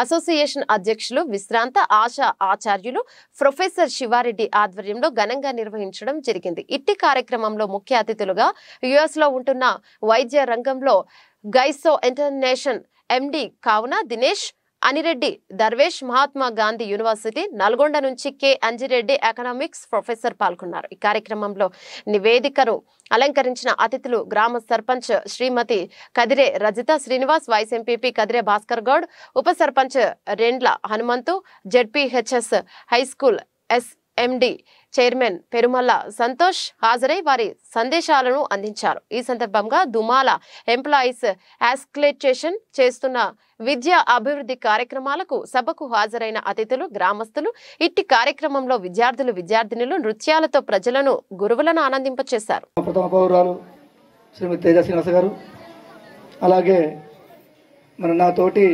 Association అధ్యక్షులు విశ్రాంత ఆశా ఆచార్యులు ప్రొఫెసర్ శివారెడ్డి ఆధ్వర్యంలో ఘనంగా నిర్వహించడం జరిగింది. ఇట్టి కార్యక్రమంలో ముఖ్య అతిథులుగా యుఎస్ లో ఉంటున్న వైద్య రంగంలో గైసో ఇంటర్నేషనల్ ఎండి కావున దినేష్ అనిరెడ్డి, దర్వేష్, మహాత్మా గాంధీ యూనివర్సిటీ నల్గొండ నుంచి కె అంజిరెడ్డి ఎకనామిక్స్ ప్రొఫెసర్ పాల్గొన్నారు. ఈ కార్యక్రమంలో నివేదికను అలంకరించిన అతిథులు గ్రామ సర్పంచ్ శ్రీమతి కదిరే రజిత శ్రీనివాస్, వైస్ ఎంపీపీ కదిరే భాస్కర్ గౌడ్, ఉప sarpanch Rendla Hanumanthu, ZPHS high school SMD chairman Perumalla Santosh హాజరై వారి సందేశాలను అందించారు. ఈ సందర్భంగా దుమాల ఎంప్లాయీస్ యాస్క్లేటేషన్ చేస్తున్న విద్యా అభివృద్ధి కార్యక్రమాలకు సభకు హాజరైన అతిథులు, గ్రామస్తులు, ఇట్టి కార్యక్రమంలో విద్యార్థులు, విద్యార్థినులు నృత్యాలతో ప్రజలను, గురువులను ఆనందింపచేశారు. ప్రథమ పౌరాలు శ్రీమతి తేజ శ్రీనివాస గారు, అలాగే నా తోటి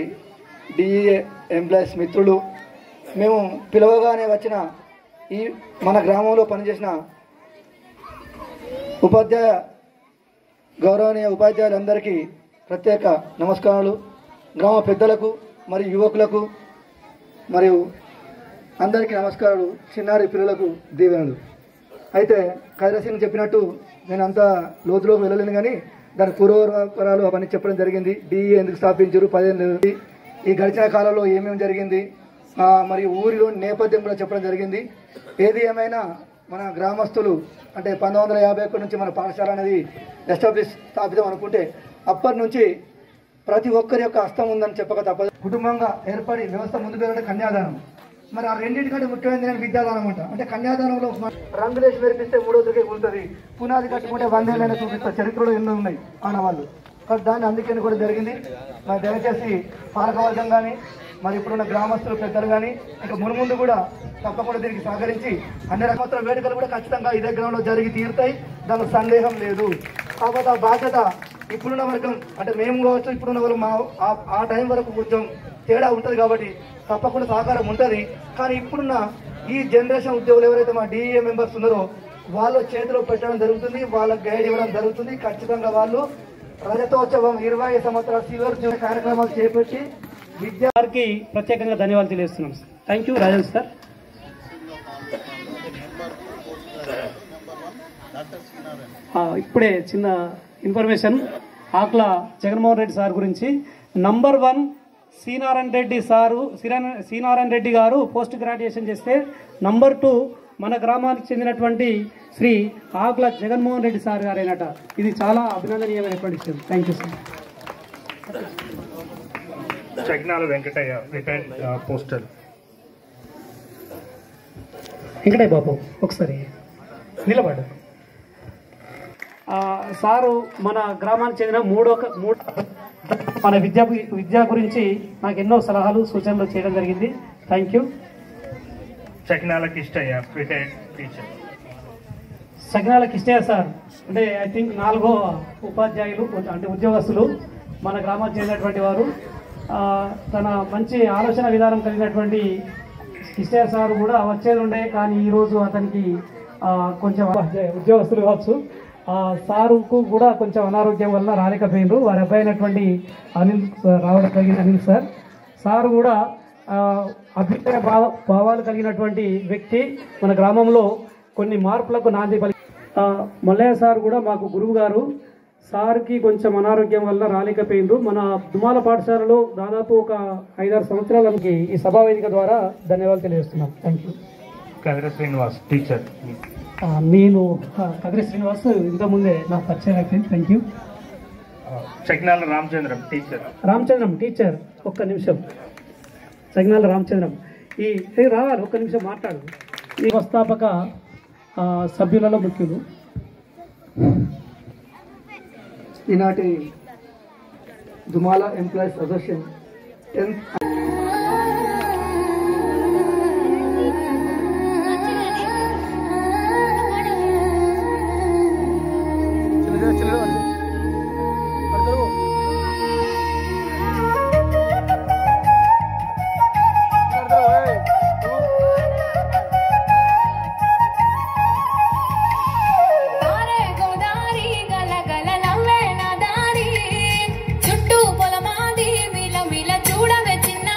డిఈఏ ఎంప్లాయీస్ మిత్రులు, మేము పిలవగానే వచ్చిన ఈ మన గ్రామంలో పనిచేసిన గౌరవనీయ ఉపాధ్యాయులందరికీ ప్రత్యేక నమస్కారాలు. గ్రామ పెద్దలకు మరియు యువకులకు మరియు అందరికీ నమస్కారాలు. చిన్నారి పిల్లలకు దీవెనలు. అయితే కైలాసింగ్ చెప్పినట్టు నేను అంత లోతులోకి వెళ్ళలేను, కానీ దాని పూర్వపరాలు అవన్నీ చెప్పడం జరిగింది. డిఈ ఎందుకు స్థాపించారు, 10 ఏళ్ళు, ఈ గడిచిన కాలంలో ఏమేమి జరిగింది, మరియు ఊరిలో నేపథ్యం కూడా చెప్పడం జరిగింది. ఏది ఏమైనా మన గ్రామస్తులు అంటే 1951 నుంచి మన పాఠశాల అనేది ఎస్టాబ్లిష్ స్థాపితం అనుకుంటే అప్పటి నుంచి ప్రతి ఒక్కరి యొక్క హస్తం ఉందని చెప్పక తప్పదు. కుటుంబంగా ఏర్పడి వ్యవస్థ ముందుకు వెళ్ళడం కన్యాదానం. మరి ఆ రెండింటికంటే ముఖ్యమైనది నేను విద్యాదానం అంటే కన్యాదానంలో రంగులేసి మెరిపిస్తే 3వ తరగతి ఉంటుంది, పునాది కట్టుకుంటే 100 ఏళ్ళైనా చూపిస్తారు. చరిత్రలో ఎన్నో ఉన్నాయి ఆనవాళ్ళు. దాన్ని అందుకని కూడా జరిగింది. మరి దయచేసి పాలకవర్గం కానీ మరి ఇప్పుడున్న గ్రామస్తులు పెద్దలు కానీ ఇంకా మునుముందు కూడా తప్పకుండా దీనికి సహకరించి అన్ని రకాల వేడుకలు కూడా ఖచ్చితంగా ఇదే గ్రామంలో జరిగి తీరుతాయి, దానికి సందేహం లేదు. కాకపోతే ఆ బాధ్యత ఇప్పుడున్న వర్గం అంటే మేము కావచ్చు, ఇప్పుడున్న వాళ్ళు ఆ టైం వరకు కొంచెం తేడా ఉంటుంది కాబట్టి తప్పకుండా సహకారం ఉంటుంది. కానీ ఇప్పుడున్న ఈ జనరేషన్ ఉద్యోగులు ఎవరైతే మా డిఈఏ మెంబర్స్ ఉన్నారో వాళ్ళు చేతిలో పెట్టడం జరుగుతుంది, వాళ్ళకి గైడ్ ఇవ్వడం జరుగుతుంది. ఖచ్చితంగా వాళ్ళు రజతోత్సవం 20 సంవత్సరాల సిల్వర్ కార్యక్రమాలు చేపట్టి విద్యార్థికి ప్రత్యేకంగా ధన్యవాదాలు తెలియజేస్తున్నాం. Thank you Rajan sir. ఇప్పుడే చిన్న ఇన్ఫర్మేషన్ ఆకుల జగన్మోహన్ రెడ్డి సార్ గురించి. Number 1 Srinarayana Reddy garu post graduation చేస్తే, నంబర్ 2 మన గ్రామానికి చెందినటువంటి శ్రీ ఆకుల జగన్మోహన్ రెడ్డి సార్ గారేనట. ఇది చాలా అభినందనీయమైనటువంటి విషయం. Thank you sir. Chagnala Venkataiah retired postal. Venkataiah Babu ఒకసారి నిలబడ్డారు. సారు మన గ్రామానికి చెందిన మన విద్య గురించి నాకు ఎన్నో సలహాలు, సూచనలు చేయడం జరిగింది. Thank you. Chagnala Kistaiah retired teacher. Chagnala Kistaiah sir అంటే ఐ థింక్ 4వ ఉపాధ్యాయులు అంటే ఉద్యోగస్తులు మన గ్రామానికి చెందినటువంటి వారు. తన మంచి ఆలోచన విధానం కలిగినటువంటి కిష్టయ్య సార్ కూడా వచ్చేది ఉండే, కానీ ఈరోజు అతనికి కొంచెం ఉద్యోగస్తులు కావచ్చు, సారుకు కూడా కొంచెం అనారోగ్యం వల్ల రాలేకపోయినారు. వారి అబ్బాయి అయినటువంటి అనిల్ రావడం కలిగిన అనిల్ సార్. సారు కూడా అభ్యుదయ భావాలు కలిగినటువంటి వ్యక్తి. మన గ్రామంలో కొన్ని మార్పులకు నాంది పలికి మల్లయ్య సార్ కూడా మాకు గురువు గారు. సార్కి కొంచెం అనారోగ్యం వల్ల రాలేకపోయినారు. మన దుమాల పాఠశాలలో దాదాపు ఒక 5-6 సంవత్సరాలకి ఈ సభావేదిక ద్వారా ధన్యవాదాలు తెలియజేస్తున్నాం. Thank you. Kadiri Srinivas teacher. నేను కదిరి శ్రీనివాస్ ఇంతకుముందే నా పరిచయం అయిపోయింది. Thank you. Chagnala Ramachandram teacher. Ramachandram teacher ఒక్క నిమిషం. చగ్నాల రామచంద్రం రావాలి, ఒక్క నిమిషం మాట్లాడు. ఈ వ్యవస్థాపక సభ్యులలో ముఖ్యులు. ఈనాటి దుమాల ఎంప్లాయీస్ అసోసియేషన్ 10th చుట్టూ పొలమాది మిల మిల చూడవే చిన్న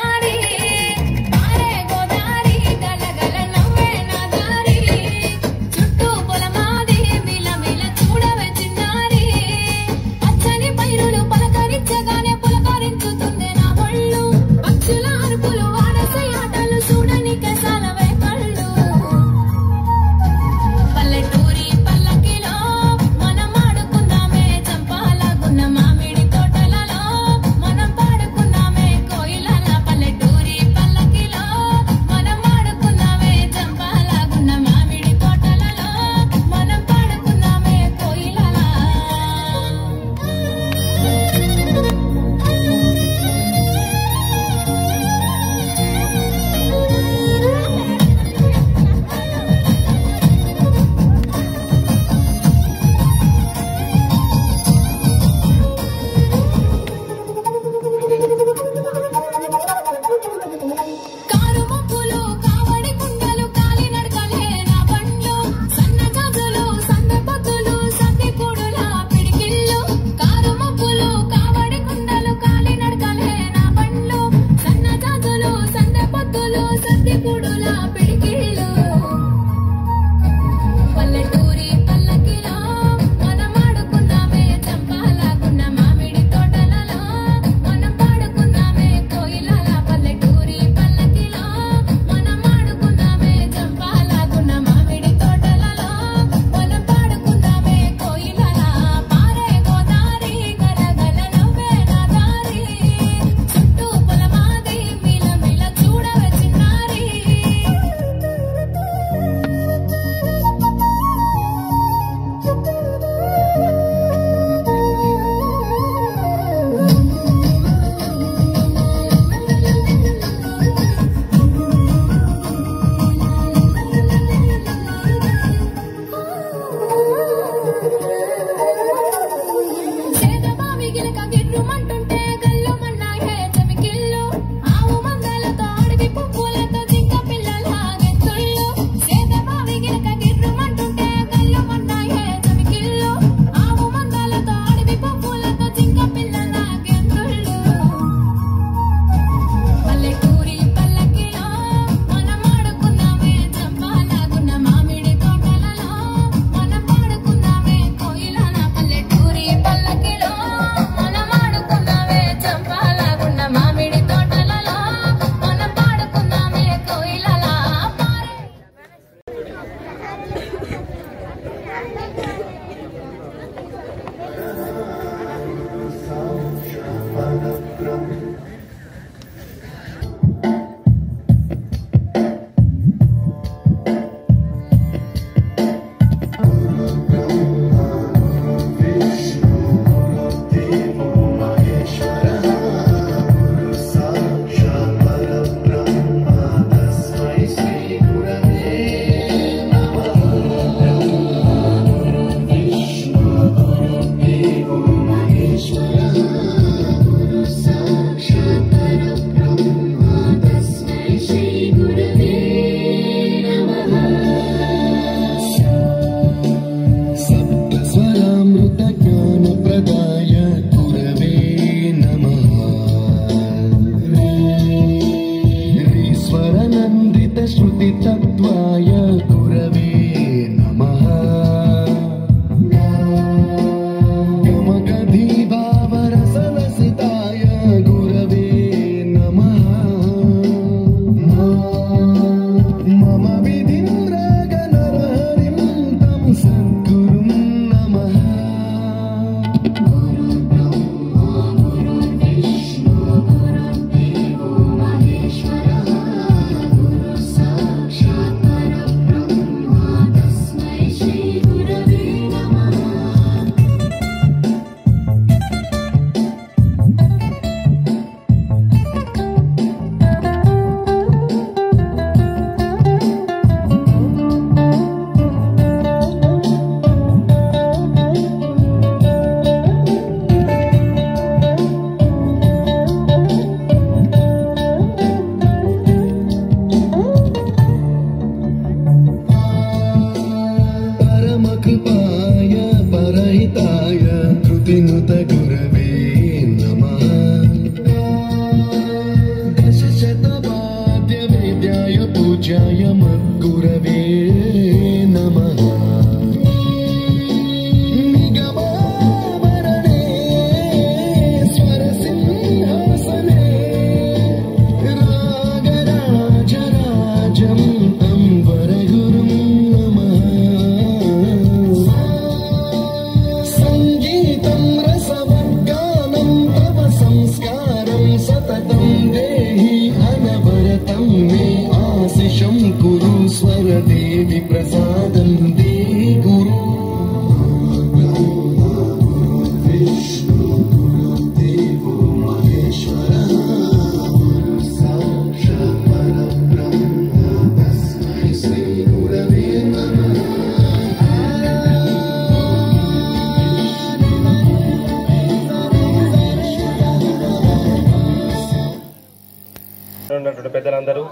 పెద్దలందరూ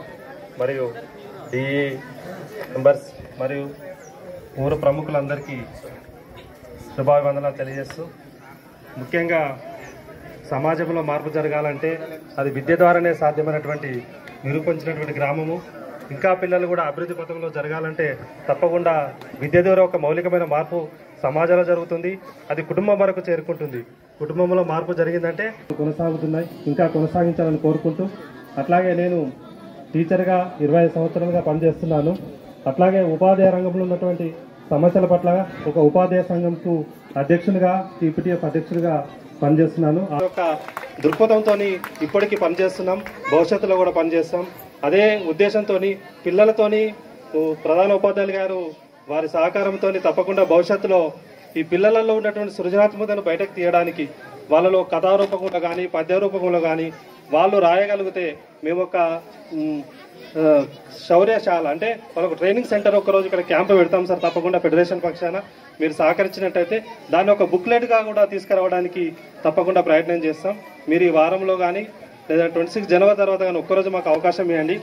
మరియు డిఈ మెంబర్స్ మరియు ఊరు ప్రముఖులందరికీ శుభాభివందనాలు తెలియజేస్తూ, ముఖ్యంగా సమాజంలో మార్పు జరగాలంటే అది విద్య ద్వారానే సాధ్యమైనటువంటి నిరూపించినటువంటి గ్రామము. ఇంకా పిల్లలు కూడా అభివృద్ధి పథంలో జరగాలంటే తప్పకుండా విద్య ద్వారా ఒక మౌలికమైన మార్పు సమాజంలో జరుగుతుంది. అది కుటుంబం వరకు చేరుకుంటుంది. కుటుంబంలో మార్పు జరిగిందంటే కొనసాగుతున్నాయి, ఇంకా కొనసాగించాలని కోరుకుంటూ, అట్లాగే నేను టీచర్గా 25 సంవత్సరాలుగా పనిచేస్తున్నాను. అట్లాగే ఉపాధ్యాయ రంగంలో ఉన్నటువంటి సమస్యల పట్ల ఒక ఉపాధ్యాయ సంఘంకు అధ్యక్షునిగా, టీపీటీఎఫ్ అధ్యక్షుడిగా పనిచేస్తున్నాను. ఆ యొక్క దృక్పథంతో ఇప్పటికీ పనిచేస్తున్నాం, భవిష్యత్తులో కూడా పనిచేస్తాం. అదే ఉద్దేశంతో పిల్లలతోని ప్రధాన ఉపాధ్యాయులు గారు వారి సహకారంతో తప్పకుండా భవిష్యత్తులో ఈ పిల్లలలో ఉన్నటువంటి సృజనాత్మకతను బయటకు తీయడానికి వాళ్ళలో కథారూపకంలో కానీ పద్య రూపకంలో కానీ వాళ్ళు రాయగలిగితే మేము ఒక శౌర్యశాల అంటే వాళ్ళకు ట్రైనింగ్ సెంటర్ ఒకరోజు ఇక్కడ క్యాంప్ పెడతాం సార్. తప్పకుండా ఫెడరేషన్ పక్షాన మీరు సహకరించినట్టయితే దాన్ని ఒక బుక్లెట్గా కూడా తీసుకురావడానికి తప్పకుండా ప్రయత్నం చేస్తాం. మీరు ఈ వారంలో కానీ లేదా 26 జనవరి తర్వాత కానీ ఒక్కరోజు మాకు అవకాశం ఇవ్వండి.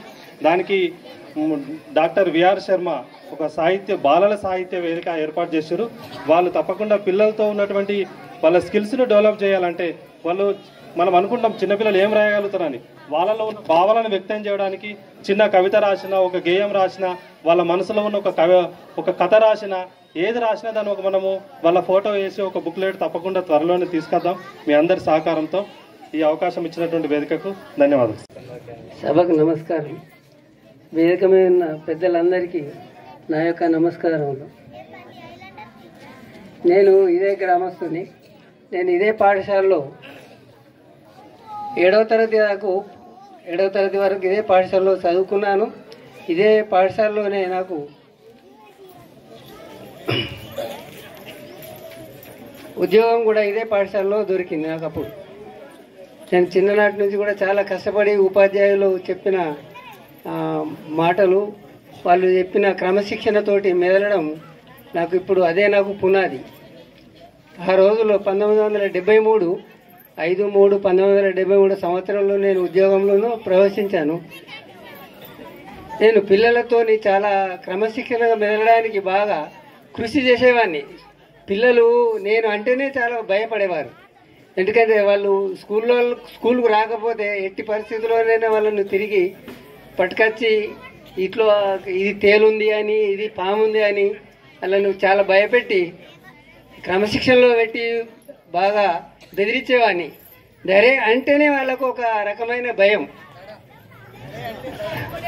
దానికి డాక్టర్ విఆర్ శర్మ ఒక బాలల సాహిత్య వేదిక ఏర్పాటు చేశారు. వాళ్ళు తప్పకుండా పిల్లలతో ఉన్నటువంటి వాళ్ళ స్కిల్స్ను డెవలప్ చేయాలంటే వాళ్ళు మనం అనుకుంటాం చిన్నపిల్లలు ఏం రాయగలుగుతారని, వాళ్ళలో ఉన్న భావాలను వ్యక్తం చేయడానికి చిన్న కవిత రాసిన, ఒక గేయం రాసిన, వాళ్ళ మనసులో ఉన్న ఒక కథ రాసిన, ఏది రాసినా దాన్ని మనము వాళ్ళ ఫోటో వేసి ఒక బుక్లెట్ తప్పకుండా త్వరలోనే తీసుకొద్దాం మీ అందరి సహకారంతో. ఈ అవకాశం ఇచ్చినటువంటి వేదికకు ధన్యవాదాలు. సభకు నమస్కారం. వేదిక మీద పెద్దలందరికీ నా యొక్క నమస్కారములు. నేను ఇదే గ్రామస్తుని. నేను ఇదే పాఠశాలలో 7వ తరగతి వరకు ఇదే పాఠశాలలో చదువుకున్నాను. ఇదే పాఠశాలలోనే నాకు ఉద్యోగం కూడా ఇదే పాఠశాలలో దొరికింది నాకు. అప్పుడు నేను చిన్ననాటి నుంచి కూడా చాలా కష్టపడి ఉపాధ్యాయులు చెప్పిన మాటలు, వాళ్ళు చెప్పిన క్రమశిక్షణతోటి మెదలడం నాకు ఇప్పుడు అదే నాకు పునాది. ఆ రోజుల్లో 5/3/1973 సంవత్సరంలో నేను ఉద్యోగంలోనూ ప్రవేశించాను. నేను పిల్లలతోని చాలా క్రమశిక్షణగా మెదలడానికి బాగా కృషి చేసేవాడిని. పిల్లలు నేను అంటేనే చాలా భయపడేవారు. ఎందుకంటే వాళ్ళు స్కూల్కు రాకపోతే ఎట్టి పరిస్థితుల్లోనైనా వాళ్ళను తిరిగి పట్టుకొచ్చి ఇట్లా ఇది తేలుంది అని, ఇది పాముంది అని వాళ్ళను చాలా భయపెట్టి క్రమశిక్షణలో పెట్టి బాగా బెదిరించేవాడిని. అంటేనే వాళ్ళకు ఒక రకమైన భయం,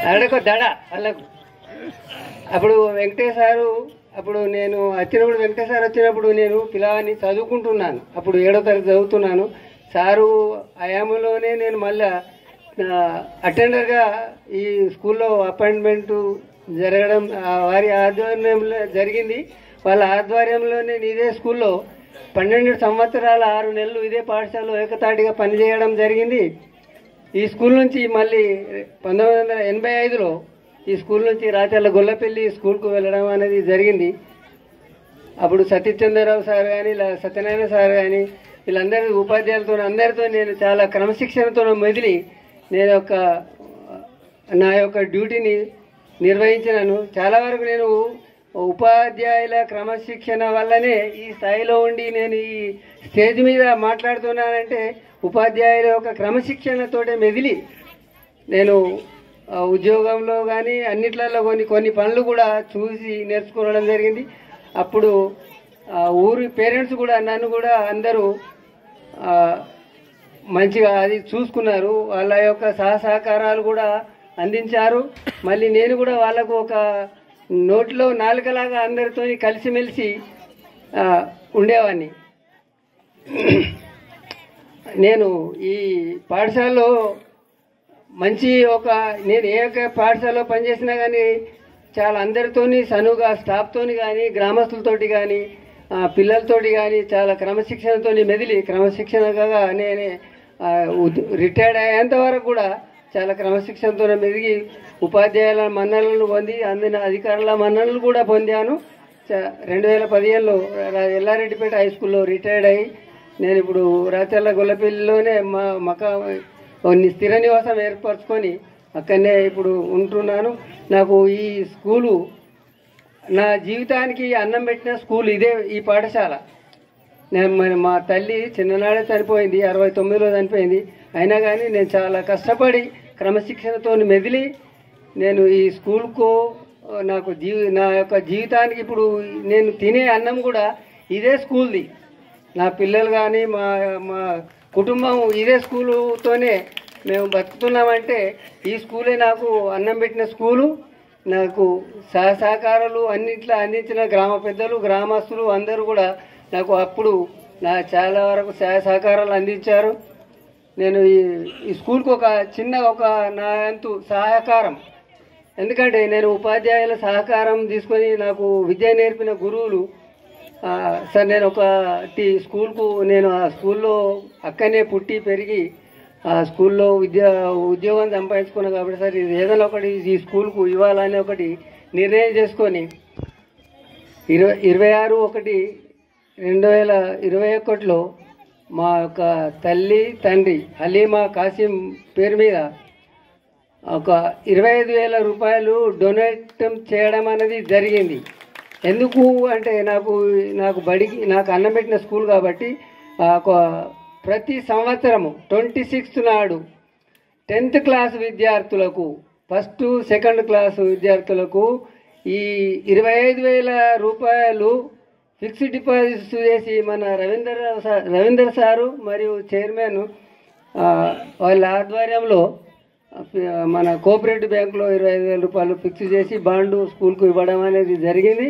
వాళ్ళకు దడ వాళ్ళకు. అప్పుడు నేను వచ్చినప్పుడు నేను పిల్లవాడిని చదువుకుంటున్నాను. అప్పుడు 7వ తరగతి చదువుతున్నాను. సారు ఆయామంలోనే నేను మళ్ళా అటెండర్గా ఈ స్కూల్లో అపాయింట్మెంట్ జరగడం వారి ఆధ్వర్యంలో జరిగింది. వాళ్ళ ఆధ్వర్యంలో నేను ఇదే స్కూల్లో 12 సంవత్సరాల 6 నెలలు ఇదే పాఠశాలలో ఏకతాటిగా పనిచేయడం జరిగింది. ఈ స్కూల్ నుంచి మళ్ళీ 1985లో ఈ స్కూల్ నుంచి రాచర్ల గొల్లపల్లి స్కూల్కు వెళ్ళడం అనేది జరిగింది. అప్పుడు సతీశ్చంద్రరావు సార్ కానీ, సత్యనారాయణ సార్ కానీ, వీళ్ళందరూ ఉపాధ్యాయులతో అందరితో నేను చాలా క్రమశిక్షణతో మెదిలి నా యొక్క డ్యూటీని నిర్వహించినాను. చాలా వరకు నేను ఉపాధ్యాయుల క్రమశిక్షణ వల్లనే ఈ స్థాయిలో ఉండి నేను ఈ స్టేజ్ మీద మాట్లాడుతున్నానంటే ఉపాధ్యాయుల యొక్క క్రమశిక్షణతోటే మెదిలి నేను ఉద్యోగంలో కానీ అన్నిట్లలో కొన్ని పనులు కూడా చూసి నేర్చుకోవడం జరిగింది. అప్పుడు ఊరి పేరెంట్స్ కూడా నన్ను కూడా అందరూ మంచిగా అది చూసుకున్నారు. వాళ్ళ యొక్క సహకారాలు కూడా అందించారు. మళ్ళీ నేను కూడా వాళ్ళకు ఒక నోట్లో నాలుకలాగా అందరితో కలిసిమెలిసి ఉండేవాడిని. నేను ఈ పాఠశాలలో నేను ఏ ఒక్క పాఠశాలలో పనిచేసినా కానీ చాలా అందరితోని సనువుగా స్టాఫ్తోని కానీ, గ్రామస్తులతోటి కానీ, పిల్లలతోటి కానీ చాలా క్రమశిక్షణతో మెదిలి క్రమశిక్షణగా నేనే రిటైర్డ్ అయ్యేంత వరకు కూడా చాలా క్రమశిక్షణతో మెదిగి ఉపాధ్యాయుల మన్ననలను పొంది అందిన అధికారుల మన్ననలు కూడా పొందాను. 2015లో ఎల్లారెడ్డిపేట హై స్కూల్లో రిటైర్డ్ అయ్యి నేను ఇప్పుడు రాచర్ల గొల్లపల్లిలోనే స్థిర నివాసం ఏర్పరచుకొని అక్కడనే ఇప్పుడు ఉంటున్నాను. నాకు ఈ స్కూలు నా జీవితానికి అన్నం పెట్టిన స్కూల్ ఇదే, ఈ పాఠశాల. మా తల్లి చిన్ననాడే చనిపోయింది, 69లో చనిపోయింది. అయినా కానీ నేను చాలా కష్టపడి క్రమశిక్షణతో మెదిలి నేను ఈ స్కూల్కు నా యొక్క జీవితానికి ఇప్పుడు నేను తినే అన్నం కూడా ఇదే స్కూల్ది. నా పిల్లలు కానీ మా కుటుంబం ఇదే స్కూలుతోనే మేము బతుకుతున్నామంటే ఈ స్కూలే నాకు అన్నం పెట్టిన స్కూలు. నాకు సహకారాలు అన్నింటిలో అందించిన గ్రామ పెద్దలు, గ్రామస్తులు అందరూ కూడా నాకు అప్పుడు చాలా వరకు సహకారాలు అందించారు. నేను ఈ స్కూల్కి నా వంతు సహకారం, ఎందుకంటే నేను ఉపాధ్యాయుల సహకారం తీసుకొని నాకు విద్య నేర్పిన గురువులు సార్ నేను నేను ఆ స్కూల్లో అక్కడనే పుట్టి పెరిగి ఆ స్కూల్లో ఉద్యోగం సంపాదించుకున్నాను కాబట్టి సార్ ఇది ఏదైనా ఒకటి ఈ స్కూల్కు ఇవ్వాలని ఒకటి నిర్ణయం చేసుకొని 26/1/2021లో మా యొక్క తల్లి తండ్రి హలీమా కాసిం పేరు మీద ఒక 25,000 రూపాయలు డొనేట్ చేయడం అనేది జరిగింది. ఎందుకు అంటే నాకు అన్నం పెట్టిన స్కూల్ కాబట్టి ప్రతి సంవత్సరము 26th నాడు 10th క్లాస్ విద్యార్థులకు, 1st, 2nd క్లాస్ విద్యార్థులకు ఈ 25,000 రూపాయలు ఫిక్స్డ్ డిపాజిట్స్ చేసి మన రవీందర్ సారు మరియు చైర్మన్ వాళ్ళ ఆధ్వర్యంలో మన కోఆపరేటివ్ బ్యాంకులో 25,000 రూపాయలు ఫిక్స్ చేసి బాండు స్కూల్కు ఇవ్వడం అనేది జరిగింది.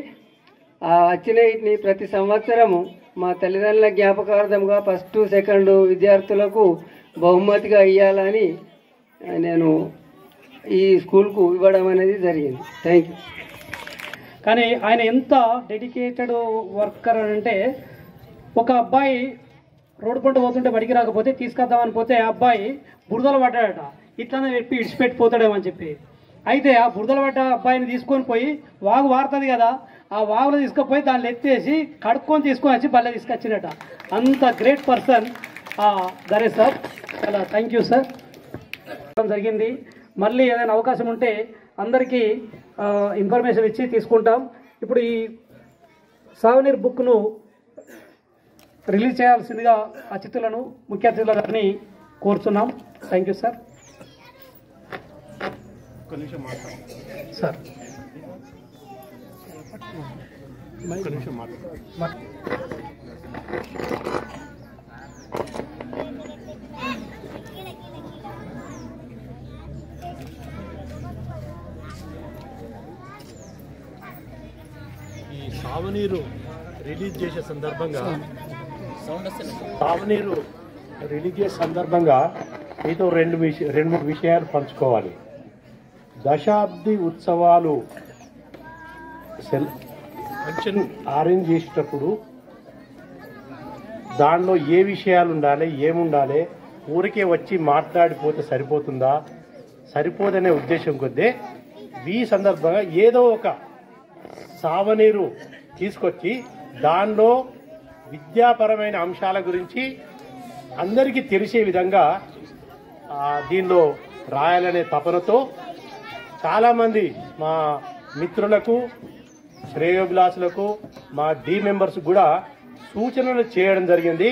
ఆ వచ్చిన వీటిని ప్రతి సంవత్సరము మా తల్లిదండ్రుల జ్ఞాపకార్థంగా ఫస్ట్ సెకండ్ విద్యార్థులకు బహుమతిగా ఇవ్వాలని నేను ఈ స్కూల్కు ఇవ్వడం అనేది జరిగింది. Thank you. కానీ ఆయన ఎంత డెడికేటెడ్ వర్కర్ అంటే, ఒక అబ్బాయి రోడ్డు పంట పోతుంటే బడికి రాకపోతే తీసుకొద్దామని పోతే ఆ అబ్బాయి బురదలు పడ్డాడట. ఇట్లానే చెప్పి ఇడిచిపెట్టిపోతాడేమని చెప్పి, అయితే ఆ బురదలు పడ్డ అబ్బాయిని తీసుకొని పోయి వాగు వారుతుంది కదా, ఆ వాగులో తీసుకుపోయి దాన్ని ఎత్తేసి కడుక్కొని తీసుకొని వచ్చి బల్లె తీసుకొచ్చినట. అంత గ్రేట్ పర్సన్ గణేష్ సార్. చాలా థ్యాంక్ యూ సార్. జరిగింది. మళ్ళీ ఏదైనా అవకాశం ఉంటే అందరికీ ఇన్ఫర్మేషన్ ఇచ్చి తీసుకుంటాం. ఇప్పుడు ఈ సావనీర్ బుక్ను రిలీజ్ చేయాల్సిందిగా అతిథులను, ముఖ్య అతిథులని కోరుతున్నాం. Thank you sir. సార్ ఈ సావనీరు రిలీజ్ చేసే సందర్భంగా సావనీరు రిలీజ్ చేసే సందర్భంగా మీతో రెండు మూడు విషయాలు పంచుకోవాలి. దశాబ్ది ఉత్సవాలు ఫంక్షన్ అరేంజ్ చేసేటప్పుడు దానిలో ఏ విషయాలు ఉండాలి, ఏముండాలి, ఊరికే వచ్చి మాట్లాడిపోతే సరిపోతుందా, సరిపోదనే ఉద్దేశం కొద్దే ఈ సందర్భంగా ఏదో ఒక సావనీరు తీసుకొచ్చి దానిలో విద్యాపరమైన అంశాల గురించి అందరికీ తెలిసే విధంగా దీనిలో రాయాలనే తపనతో చాలామంది మా మిత్రులకు, శ్రేయోభిలాసులకు, మా డి మెంబర్స్ కూడా సూచనలు చేయడం జరిగింది.